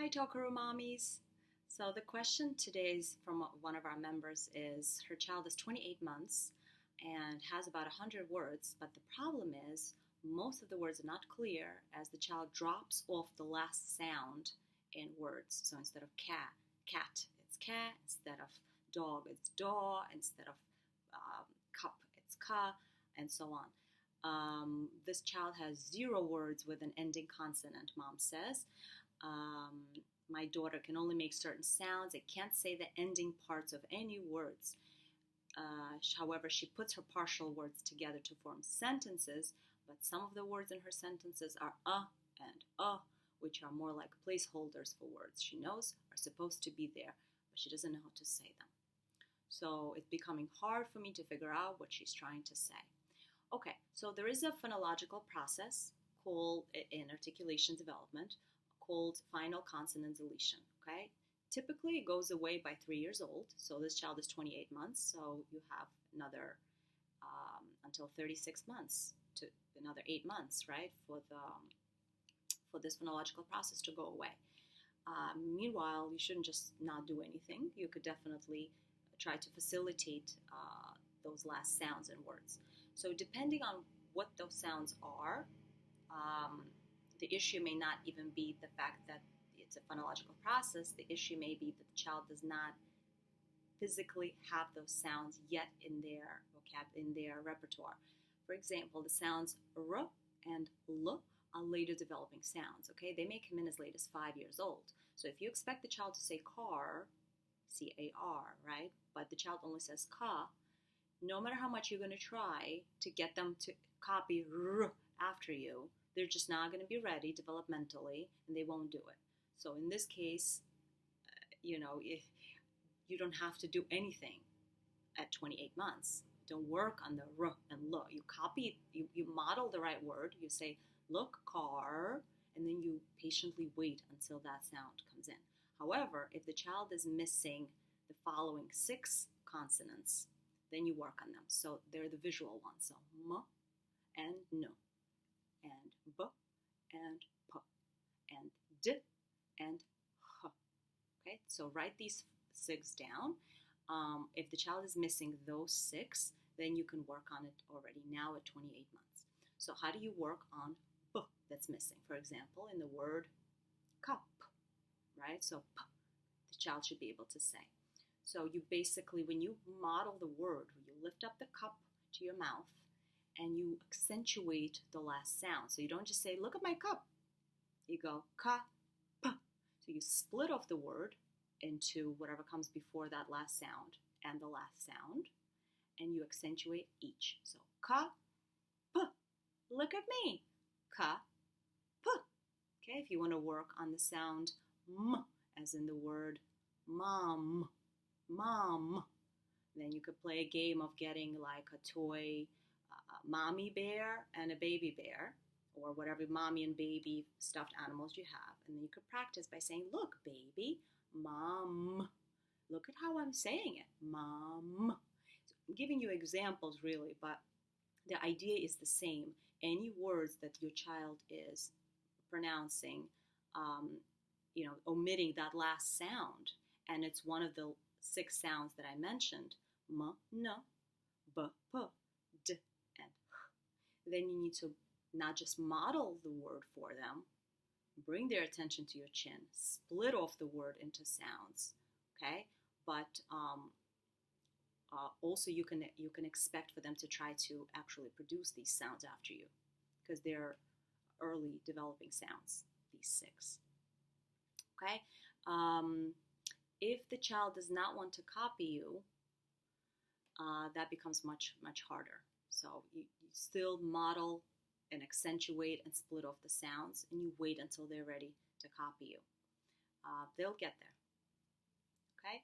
Hi, Talkaroo mommies. So the question today is from one of our members is her child is 28 months and has about 100 words, but the problem is most of the words are not clear as the child drops off the last sound in words. So instead of cat, it's cat. Instead of dog, it's daw. Instead of cup, it's ka, and so on. This child has 0 words with an ending consonant, mom says. My daughter can only make certain sounds. It can't say the ending parts of any words. However, she puts her partial words together to form sentences, but some of the words in her sentences are and which are more like placeholders for words she knows are supposed to be there, but she doesn't know how to say them. So it's becoming hard for me to figure out what she's trying to say. Okay, so there is a phonological process called in articulation development called final consonant deletion, okay? Typically, it goes away by 3 years old, so this child is 28 months, so you have another until 36 months, to another 8 months, right, for this phonological process to go away. Meanwhile, you shouldn't just not do anything. You could definitely try to facilitate those last sounds in words. So depending on what those sounds are, the issue may not even be the fact that it's a phonological process. The issue may be that the child does not physically have those sounds yet in their repertoire. For example, the sounds r and l are later developing sounds. Okay, they may come in as late as 5 years old. So if you expect the child to say car, C-A-R, right, but the child only says ka, no matter how much you're going to try to get them to copy r after you, they're just not going to be ready developmentally, and they won't do it. So in this case, if you don't have to do anything at 28 months. Don't work on the r and l. You copy, you model the right word. You say, look, car, and then you patiently wait until that sound comes in. However, if the child is missing the following 6 consonants, then you work on them. So they're the visual ones. So m and n, and b and p, and d and h. Okay, so write these 6 down. If the child is missing those 6, then you can work on it already now at 28 months. So how do you work on b that's missing? For example, in the word cup, right? So p, the child should be able to say. So you basically, when you model the word, you lift up the cup to your mouth and you accentuate the last sound. So you don't just say, look at my cup. You go ka, p. So you split off the word into whatever comes before that last sound and the last sound, and you accentuate each. So ka, p. Look at me. Ka, p. Okay, if you want to work on the sound m, as in the word mom, mom, then you could play a game of getting like a toy mommy bear and a baby bear, or whatever mommy and baby stuffed animals you have, and then you could practice by saying, look, baby, mom. Look at how I'm saying it, mom. So I'm giving you examples really, but the idea is the same. Any words that your child is pronouncing, omitting that last sound, and it's one of the 6 sounds that I mentioned, m, n, b, p, d, and h. Then you need to not just model the word for them, bring their attention to your chin, split off the word into sounds, okay? But also you can expect for them to try to actually produce these sounds after you, because they're early developing sounds, these 6. Okay? If the child does not want to copy you, that becomes much, much harder. So you still model and accentuate and split off the sounds, and you wait until they're ready to copy you. They'll get there. Okay?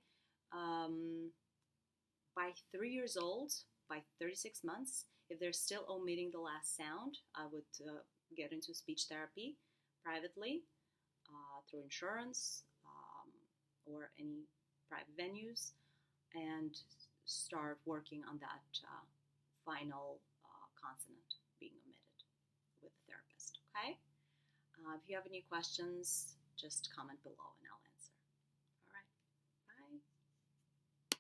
By 3 years old, by 36 months, if they're still omitting the last sound, I would get into speech therapy privately through insurance or any private venues, and start working on that final consonant being omitted with the therapist. Okay? If you have any questions, just comment below and I'll answer.